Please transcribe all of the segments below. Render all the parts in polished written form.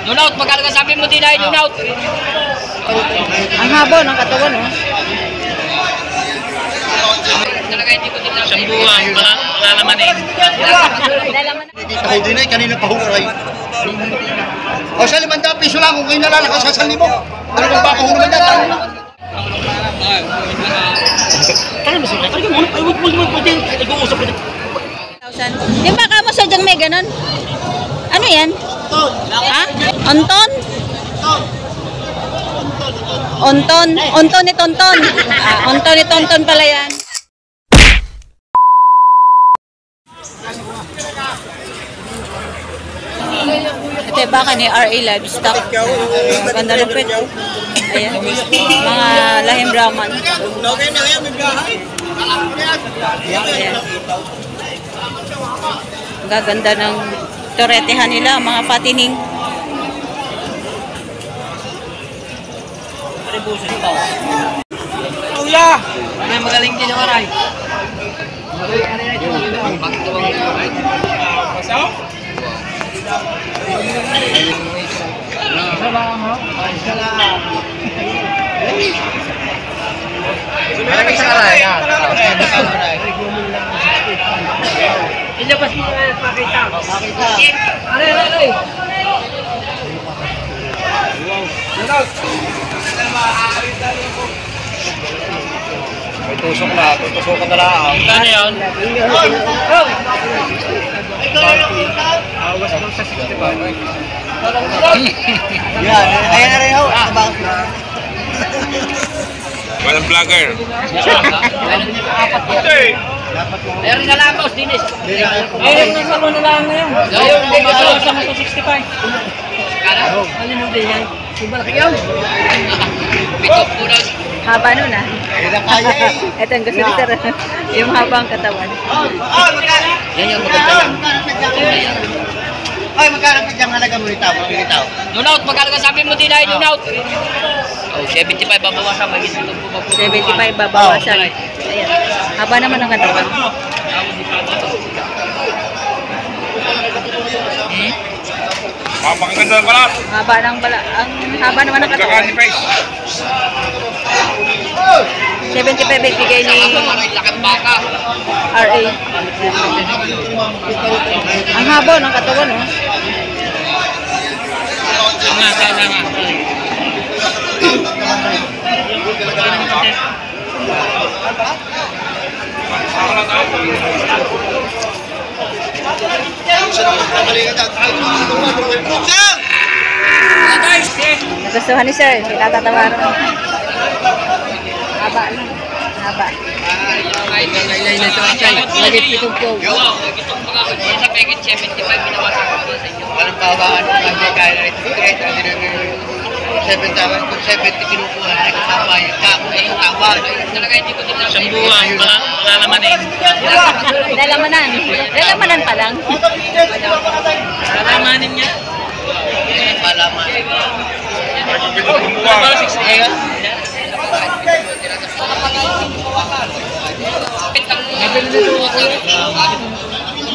Nunaut, magkano ka sabi mo din ay nunaut? Ang haba ng katawan, oh. Talaga hindi ko din lang. Isang buwan, malalaman eh. Ako din ay kanina pa huray. O sa 500 piso lang kung kayo nalalakas sa 1,000. Ano kung baka ho naman yan? Kaya mo sila, kaya mo, ay huwag mo puti, nag-uusap ko. Yung baka mo sadyang may ganun? Ano yan? Ha? Onton? Onton? Onton ni Tonton. Onton ni Tonton pala yan. Ito yung baka ni R.A. Livestock. Ganda ng pet. Ayan. Mga lahim Brahman. Ayan. Gaganda ng toretehan nila, mga patining. Kuya! May magaling din ang aray. Malaki sa aray. Ilabas mo na pakita. Aray, aray, aray. May tusok na, tutusokan na lang. Kano yun? Awas lang sa 65. Yan, ayan na rin ho. Walang vlogger. Meron na lang boss, Dinis. Ayun, nasa mo na lang ngayon. Ayun, hindi ko Ayun, sa mga 65. Ano mo din yan? Subalak yan. Pitok po na. Haba nun, ah. Kailan kaya eh. Ito ang gusto ni Sir. Yung habang katawan. Yan yung maganda yan. Ay, magkano pa diyang halaga mo itaw? Nunaut, magkano ka sabi mo din ay nunaut? Oh, 75 babawasan. Magiging ito po 75 babawasan. Ayan. Haba naman ang katawan. Mapakaganda ng balat. Haba ng bala. Ang haba naman ng katawan. Kakani face. 75 bigay ni Lakang baka. RA. Ang haba ng katawan, oh. Kaya nga. Nagustuhan ni Sir. Pinatatawaran. Haba na. Haba. Lagit pitong po. Itong mga sa package 75 binawasan ko sa inyo. Walang bawaan ng mga kaya na ito. Kahit ang 7,000 kung 70 kinukuha na kasama yung kako na yung tawa. Talaga hindi ko din lang. Isang buwan, malalaman eh. Lalamanan. Lalamanan pa lang. Malalaman niya. Malaman.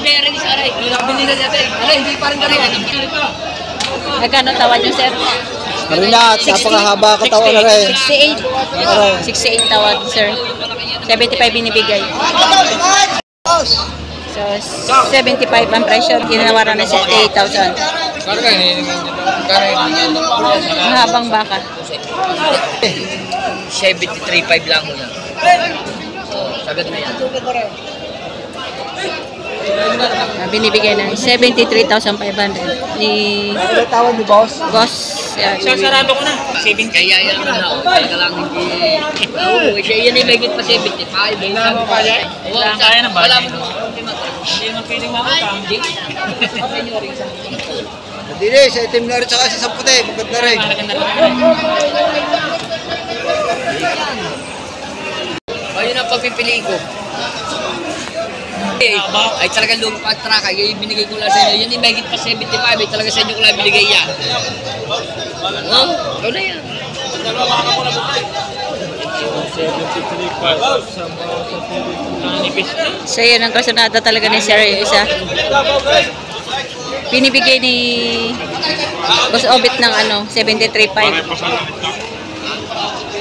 Pera ni Saray. Binili na natin. Aray, hindi pa rin ka rin. Nagkano tawad niyo, Sir? Marina, napakahaba katawan na rin. 68. 68 tawad, Sir. 75 binibigay. So, 75 ang presyo. Tinawaran na 68,000. Ang habang baka. 73.5 lang mo yan. Sagad na yan. Binibigay ng 73,500 ni Tawag ni boss. Boss. Sasarado ko na. Saving Kaya yan na. Talaga lang hindi. Oo, siya yan ay may pa 75. Kaya na ba? Wala mo. Hindi naman feeling makakam. Hindi. Hindi sa itim na rin tsaka sa puti. Magod na rin. Ayun ang pagpipiliin ko. Ay talaga lupa at traka, yung binigay ko lang sa inyo. Yan yung may pa 75, ay talaga sa inyo ko lang binigay yan. Oh, ikaw na yan. So yun ang kasunada talaga ni Sir yung isa. Binibigay ni Boss Obit ng ano, 73.5.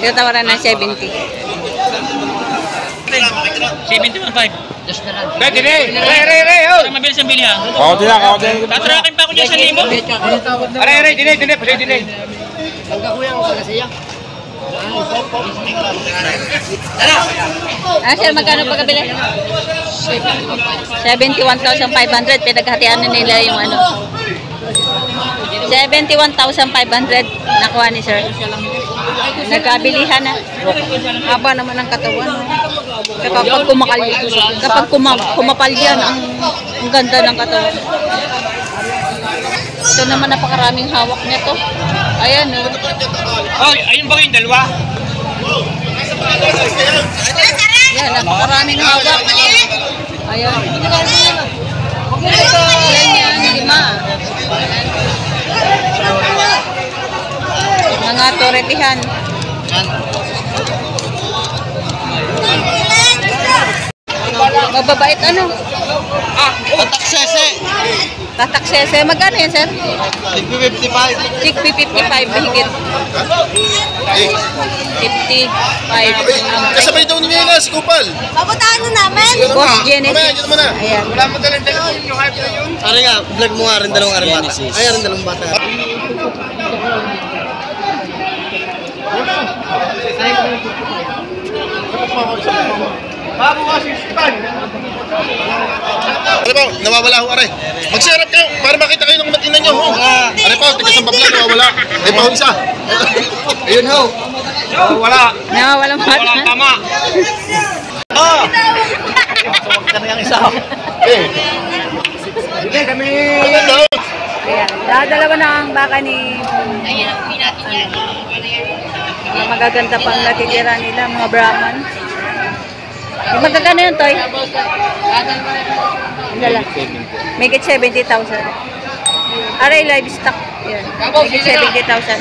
Tinatawaran ng 70. 71.5. Dos na lang. Para mabilis ang bilihan. Tatrakin pa ako dyan sa limo. Ah, sir, magkano pagkabili? 71,500. Pinaghatian na nila yung ano. 71,500. Nakuha ni sir. Nagkabilihan na. Haba naman ang katawan. Kapag kumapal yan, ang ganda ng katawan. Ito naman napakaraming hawak nito. Ayan, oh. Oh, ayun ba yung dalawa? Yan, napakaraming hawak. Ayan. Yan yan, 5. Mga toretihan. Mababait ano? Taksese. Tataksese. Magkano yan, sir? 55. 55 higit. 55. Kasabay daw niyo yun si Kupal. Papuntahan na namin. Boss Genesis. Mamaya, dito muna. Ayan. Wala mo dalang yung hype na yun. Ari nga, vlog mo nga rin dalawang aring bata. Ay, rin dalawang bata. Ano po, nawawala ho, are. Mag-share up kayo para makita kayo ng matinan nyo. Ho. Are po, tigas ang babla, nawawala. Ay pa ho isa. Ayun ho. Nawawala. Nawawalang Walang mata. tama. Hindi kami. Ano? Ayan. Dalawa na ang baka ni mga magaganda pang natitira nila, mga Brahman. Yung magagano yun, Toy? Dala. Make it 70,000. Aray, livestock. Yan. Make it 70,000.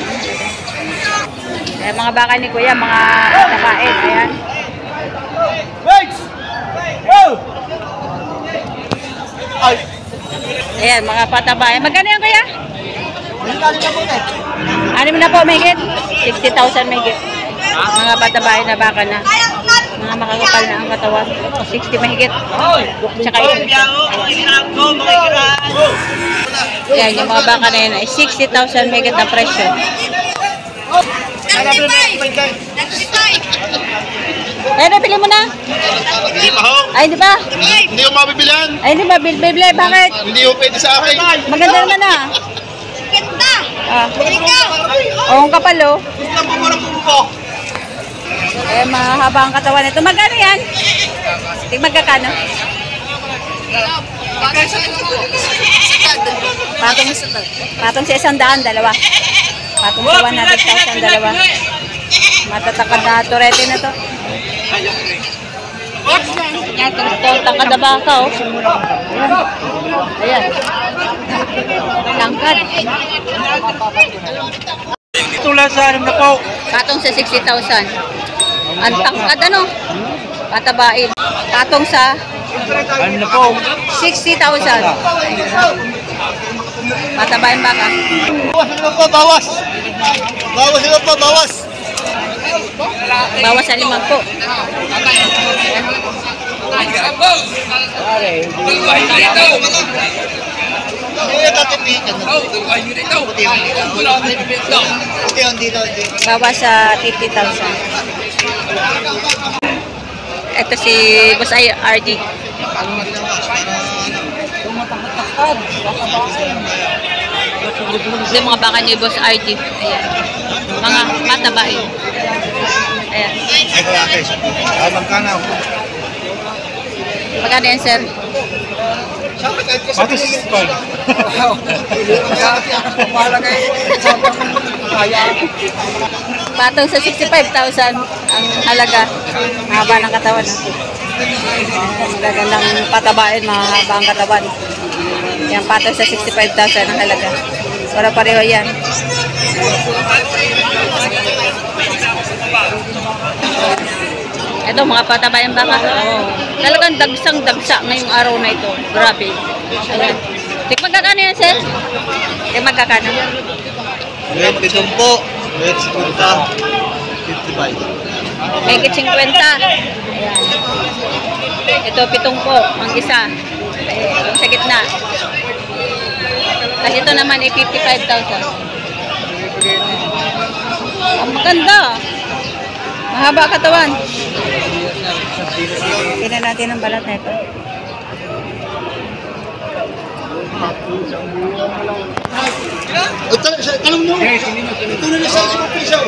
Ayan, mga baka ni Kuya, mga nakain. Ayan. Ayan, mga pataba. Magkano yan, Kuya? Ano na po, make it? 60,000 make it. Mga batabae na baka na. Mga makakapal na ang katawan. 60 mahigit. Tsaka ito. Yan, yung mga baka na yun ay 60,000 mahigit na presyo. 95! Eh, nabili mo na? Hindi pa ho. Ay, hindi ba? Hindi ko mabibilan. Ay, hindi ba? Bibili, bakit? Hindi ho pwede sa akin. Maganda naman na. Ganda! Ah. Ikaw! Oo, ang kapal, oh. Gusto mo muna po. Eh, mahaba ang katawan nito. Magkano yan? Magkakano? Patong sa 100, dalawa. Patong sa 100,000, dalawa. Matatakad na turete na to. Yan, takad na baka, oh. Ayan. Tangkad. Tulad sa anim na po. Patong sa 60,000. Ang tangkad, ano? Patabain. Patong sa Anim na po. 60,000. Patabain baka. Bawas sila po, bawas. Bawas sila po, bawas. Bawas sa 5 po. Hindi dati pikan. Hindi dito. Bawas sa 50,000. Ito si Boss RD. Ito yung mga baka ni Boss RD. Ayan. Mga patabain. Ayan. Ay, kaya ay, magkano? Magkano yan, sir? Patis. Patong sa 65,000 ang halaga. Mahaba ng katawan. Magagandang patabain, mahaba ang katawan. Yan, patong sa 65,000 ang halaga. Para pareho yan. Ito, mga patabayan baka. Oh. Talagang dagsang-dagsa ngayong araw na ito. Grabe. Ayan. Magkakano yan, sir? Magkakano? Pitong po. Let's punta. 55. May 50. Ayan. Ito, 7 po. Ang isa. Yung sa gitna. Tapos ito naman ay 55,000. Ang maganda. Mahaba katawan. Tingnan natin ang balat na ito. Talong mo. Ito na sa isang piso.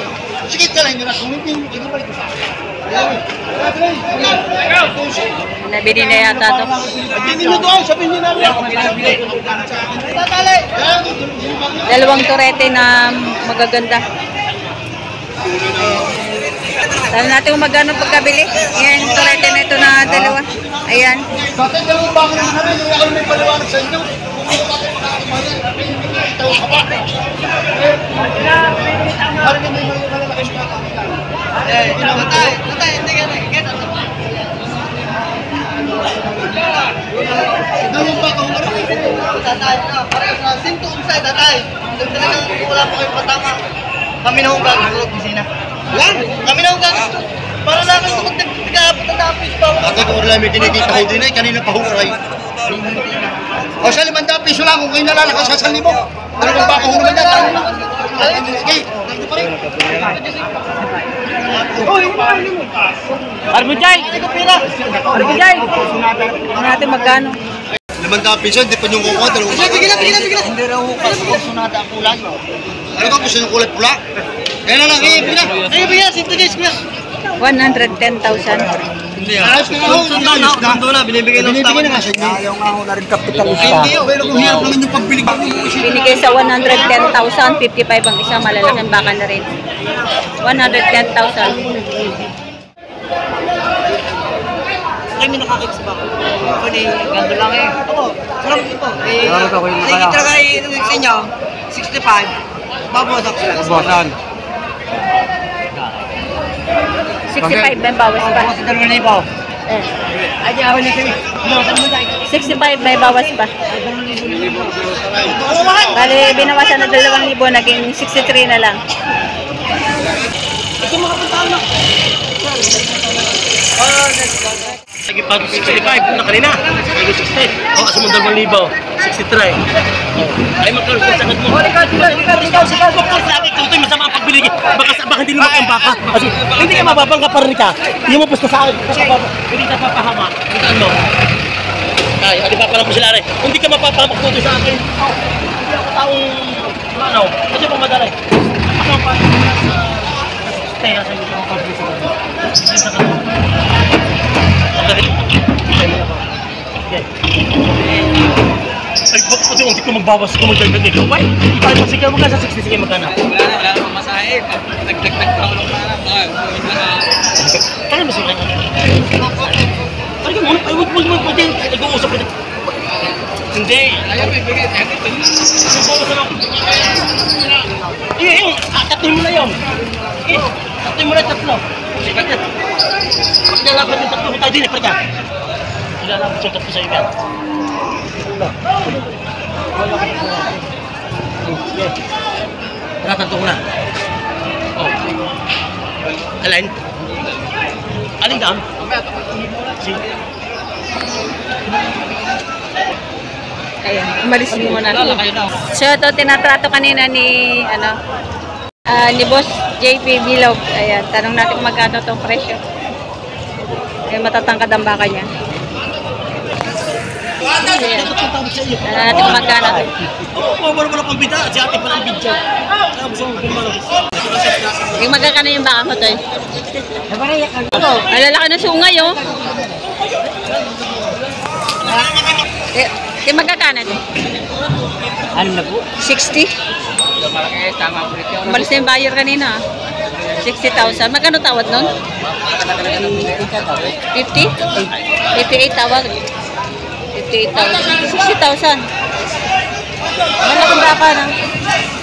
Sige ka lang, kung hindi mo ibalik ko sa akin. Nabili na yata ito. Hindi nyo doon, sabihin nyo namin. Tatali! Dalawang turete na magaganda. Sabi natin kung magkano pagkabili. Ayan, yung turete na ito na dalawa. Ayan. Bakit dalawang baka naman namin, yung ako may paliwanag sa inyo. Dalawang baka naman. Tatay, parang sa sinto umsay, tatay. Talagang wala po kayong patama. Kami na hong gagawin sa opisina. Yan! Kami na hong gagawin. Para lang ako magdagdagat at tapos pa. Bakit kung wala may kinikita ko din eh, kanina pa hukay. O sa 500 piso lang kung kayo nalalakas sa 1,000. Dalawang baka ho naman yan. Sige, nandito pa rin. Arbujay! Arbujay! Tingnan natin magkano. 500 piso, hindi pa yung kukuha. Bigyan na. Hindi raw hukas kung sunata ang kulay. Ano ka, gusto yung kulay pula? Kaya na lang, bigyan na. Bigyan, sinto guys, kuya. 110,000. Hindi Ayos ka na ho. Sundo na, binibigay ng staff. Binibigyan na nga sa inyo. Ayaw nga ho na rin kapitalista. Hindi, pero kung hirap naman yung pagbili ko. Binigay sa 110,000, 55 ang isa, malalaking baka na rin. 110,000. Kami nakakita sa bako. Ako ni gando lang eh. Ako, sarap ito. Eh, sige talaga sa inyo, 65. Babawasak sila. Bosan. 65 may bawas pa. Bawas sa 2,000. Eh, Ay, ako na kami. Bawasan mo tayo. 65 may bawas pa. Bali, binawasan na 2,000, naging 63 na lang. Ito makapunta na. Sige pa 65 na kanina. Sige 60. Oh, sumunod 2,000. 63. Ay magkano sa sagad mo? Ikaw, sige. Sabi ko ito masama ang pagbili. Baka hindi lumaki ang baka. Kasi hindi ka mababangga pa rin ka. Lumapos ka sa akin. Hindi ka papahama. Ano? Ay, di ba pala po sila rin? Hindi ka mapapamak tutoy sa akin. Hindi ako taong ano. Kasi pang madalay. Ako ang pagkakas sa kaya sa iyo ang pagkakas sa akin. Hindi sa kanila. Ay, bakit pati hindi ko magbawas kung magdagdag ito? Why? Tayo pasigaw mo ka sa 60, sige magkana. Wala namang masahe. Nagdagdag pa ako ng parang. Kaya mo sila. Ay, wag pwede. Nag-uusap ka. Hindi. Ayaw, bibigay. Tatuin mo na yun. Tatuin mo na 3. Sige na. Pagdalapan yung 3 tayo din, perka. Ilalabot yung 3 sa iyo yan. Tara, 3 ko na. Oh. Alin? Alin daan? Sige. Ayan, umalis mo na. Wala kayo na. So, ito, tinatrato kanina ni, ni Boss JP Bilog. Ayan, tanong natin kung magkano itong presyo. Ayan, matatangkad ang baka niya. Ayan, tanong natin kung magkano ito. Oo, wala pang bida. Si ate pa ng bidyo. Kaya gusto mo kumalo. Yung magkano yung baka mo to eh. Ay, lalaki na sungay oh. Yung magkakano ito? Ano na po? 60? Malaki, tama po ito. Umalis na yung buyer kanina. 60,000. Magkano tawad nun? 50? 58 tawag. 58,000. 60,000. Malaking baka na.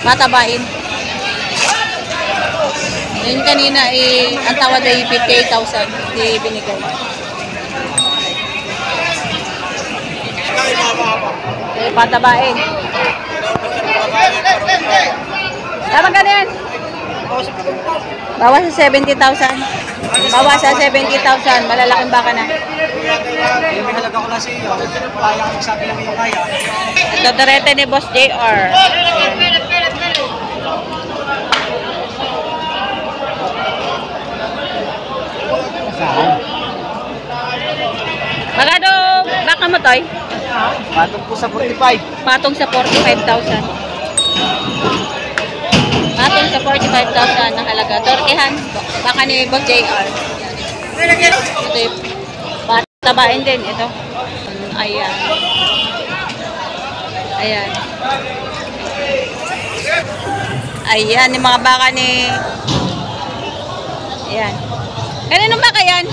Matabain. Yun kanina, ang tawad ay 58,000. Di binigay. Patabain. Tama ka Bawas sa 70,000. Bawas sa 70,000. Malalaking baka na. Yung may halaga ko lang sa iyo. Kaya ko sabi lang yung kaya. Ito, direte ni Boss JR. Magkano baka mo, Toy? Patong po sa 45. Patong sa 45,000. Patong sa 45,000 na halaga. Tortihan. Baka ni Boss JR. Ito yung tabain din. Ito. Ayan. Ayan. Ayan. Yung mga baka ni... Ayan. Kaninong baka yan?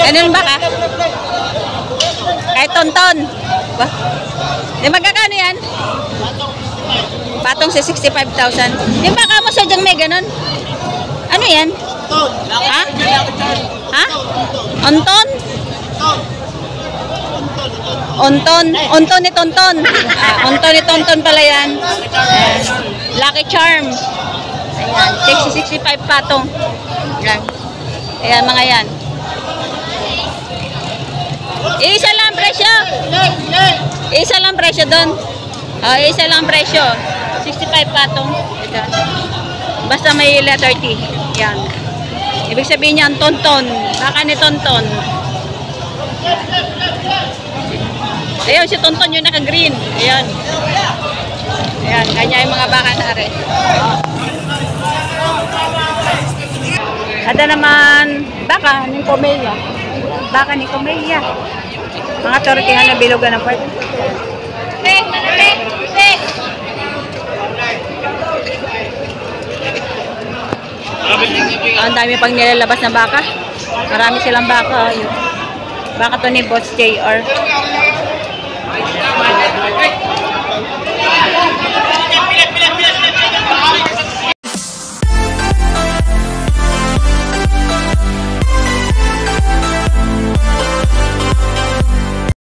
Kaninong baka? Kahit tonton. Ba? Di magkakano yan? Patong sa 65,000. Yung baka mo sa dyang may ganun? Ano yan? Ha? Ha? Onton? Onton? Onton ni Tonton. Onton ni Tonton pala yan. Ayan. Lucky Charm. Ayan. 65 patong. Ayan. Ayan mga yan. Isa lang presyo. Isa lang presyo doon. Isa lang presyo. 65 patong. Ayan. Basta may letter T. Yan. Ibig sabihin niya ang Tonton. Baka ni Tonton. Ayan, si Tonton yung naka-green. Ayan. Ayan, kanya yung mga baka na rin. Ada naman baka ni Comelia. Baka ni Comelia. Mga tortihan na bilogan ng pwede. Ang dami pang nilalabas na baka. Marami silang baka. Baka to ni Boss JR.